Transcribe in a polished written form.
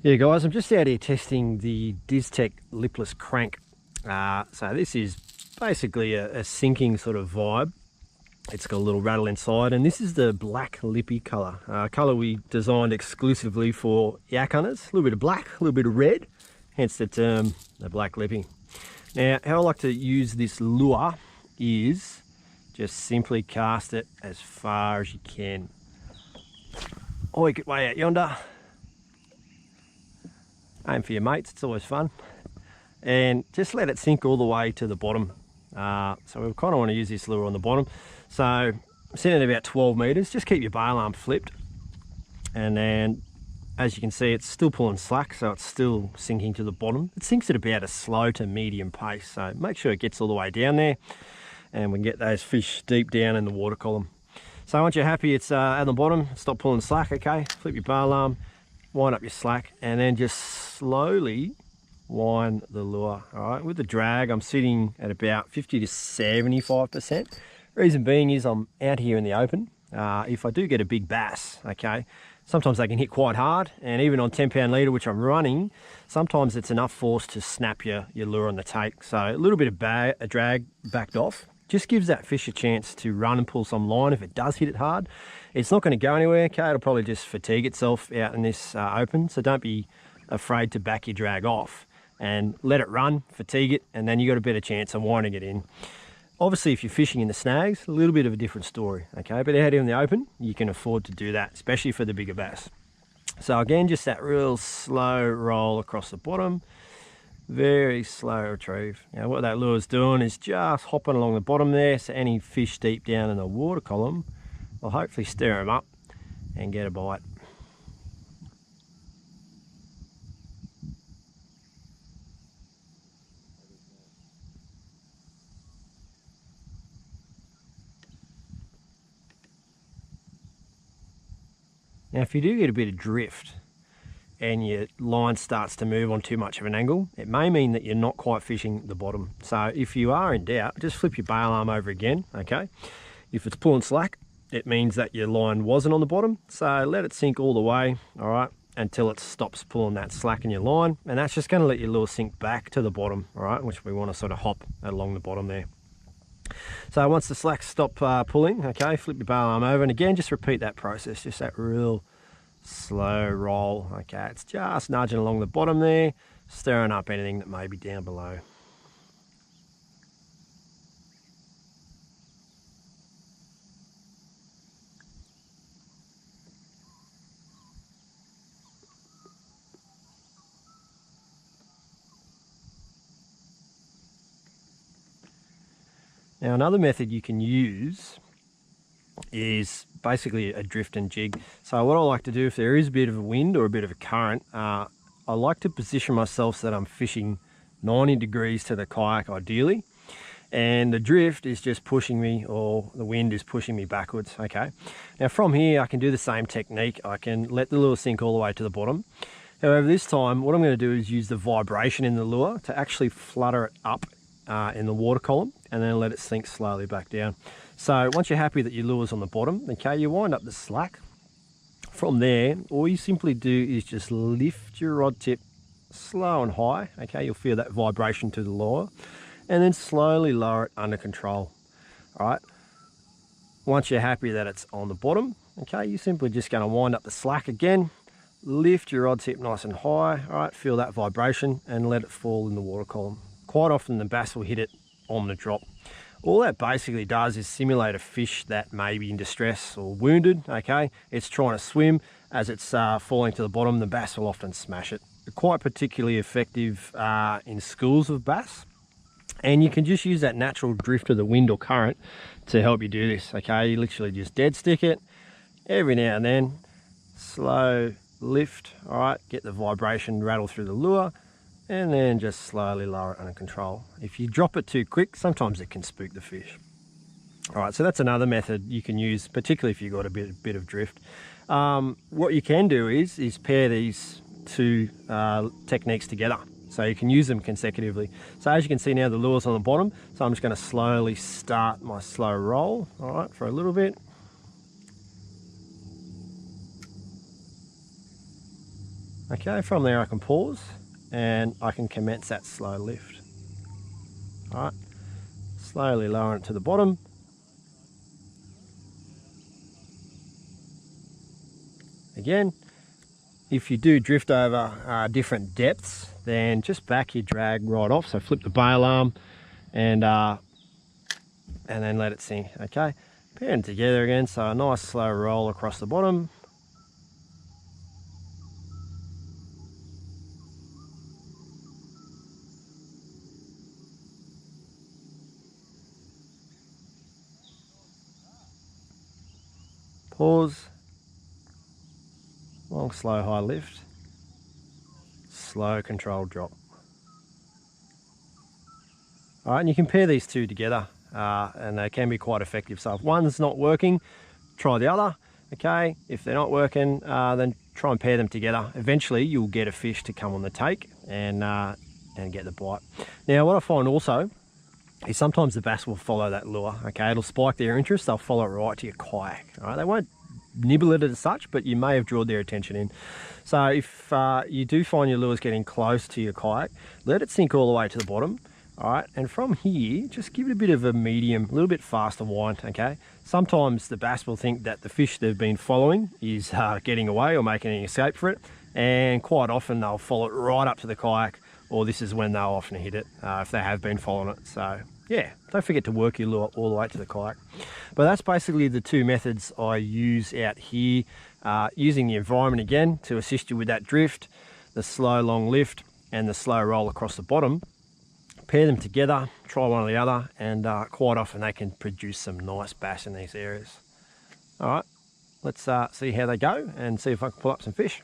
Yeah guys, I'm just out here testing the Diztec lipless crank. So this is basically a sinking sort of vibe. It's got a little rattle inside, and this is the black lippy colour. Colour we designed exclusively for yak hunters. A little bit of black, a little bit of red, hence the term the black lippy. Now how I like to use this lure is just simply cast it as far as you can. Oi, get way out yonder. Aim for your mates, it's always fun. And just let it sink all the way to the bottom. So we kind of want to use this lure on the bottom. So sitting at about 12 meters, just keep your bail arm flipped. And then as you can see, it's still pulling slack, so it's still sinking to the bottom. It sinks at about a slow to medium pace, so make sure it gets all the way down there and we can get those fish deep down in the water column. So once you're happy it's at the bottom, stop pulling slack, okay? Flip your bail arm, wind up your slack, and then just slowly wind the lure. All right, with the drag I'm sitting at about 50 to 75%. Reason being is I'm out here in the open. If I do get a big bass, okay, sometimes they can hit quite hard, and even on 10-pound leader, which I'm running, sometimes it's enough force to snap your lure on the take. So a little bit of a drag backed off just gives that fish a chance to run and pull some line. If it does hit it hard, it's not going to go anywhere, okay? It'll probably just fatigue itself out in this open, so don't be afraid to back your drag off and let it run, fatigue it, and then you got a better chance of winding it in. Obviously, if you're fishing in the snags, a little bit of a different story, okay? But out here in the open, you can afford to do that, especially for the bigger bass. So again, just that real slow roll across the bottom, very slow retrieve. Now what that lure's doing is just hopping along the bottom there, so any fish deep down in the water column will hopefully stir them up and get a bite. Now if you do get a bit of drift and your line starts to move on too much of an angle, it may mean that you're not quite fishing the bottom. So if you are in doubt, just flip your bail arm over again, okay? If it's pulling slack, it means that your line wasn't on the bottom, so let it sink all the way, all right, until it stops pulling that slack in your line, and that's just going to let your lure sink back to the bottom, all right, which we want to sort of hop along the bottom there. So once the slacks stop pulling, okay, flip your bail arm over, and again, just repeat that process, just that real slow roll, okay? It's just nudging along the bottom there, stirring up anything that may be down below. Now another method you can use is basically a drift and jig. So what I like to do, if there is a bit of a wind or a bit of a current, I like to position myself so that I'm fishing 90 degrees to the kayak ideally, and the drift is just pushing me, or the wind is pushing me backwards, okay? Now from here I can do the same technique. I can let the lure sink all the way to the bottom. However, this time what I'm going to do is use the vibration in the lure to actually flutter it up in the water column, and then let it sink slowly back down. So once you're happy that your lure's on the bottom, okay, you wind up the slack. From there, all you simply do is just lift your rod tip slow and high, okay? You'll feel that vibration to the lure, and then slowly lower it under control, all right? Once you're happy that it's on the bottom, okay, you're simply just going to wind up the slack again, lift your rod tip nice and high, all right? Feel that vibration and let it fall in the water column. Quite often the bass will hit it on the drop. All that basically does is simulate a fish that may be in distress or wounded, okay? It's trying to swim. As it's falling to the bottom, the bass will often smash it. They're quite particularly effective in schools of bass. And you can just use that natural drift of the wind or current to help you do this, okay? You literally just dead stick it. Every now and then, slow lift, all right? Get the vibration rattle through the lure, and then just slowly lower it under control. If you drop it too quick, sometimes it can spook the fish. All right, so that's another method you can use, particularly if you've got a bit of drift. What you can do is pair these two techniques together, so you can use them consecutively. So as you can see now, the lure's on the bottom, so I'm just going to slowly start my slow roll, all right, for a little bit. Okay, from there I can pause and I can commence that slow lift. All right, slowly lower it to the bottom. Again, if you do drift over different depths, then just back your drag right off. So flip the bail arm and then let it sink. Okay, pair them together again. So a nice slow roll across the bottom. Pause. Long, slow, high lift. Slow, controlled drop. All right, and you can pair these two together and they can be quite effective. So if one's not working, try the other. Okay, if they're not working, then try and pair them together. Eventually you'll get a fish to come on the take and get the bite. Now what I find also is sometimes the bass will follow that lure. Okay, it'll spike their interest, they'll follow it right to your kayak. All right, they won't nibble at it as such, but you may have drawn their attention in. So if you do find your lure's getting close to your kayak, let it sink all the way to the bottom. All right, and from here, just give it a bit of a medium, a little bit faster wind, okay? Sometimes the bass will think that the fish they've been following is getting away or making an escape for it, and quite often they'll follow it right up to the kayak, or this is when they'll often hit it if they have been following it. So yeah, don't forget to work your lure all the way to the kayak. But that's basically the two methods I use out here, using the environment again to assist you with that drift, the slow long lift, and the slow roll across the bottom. Pair them together, try one or the other, and quite often they can produce some nice bass in these areas. All right, let's see how they go and see if I can pull up some fish.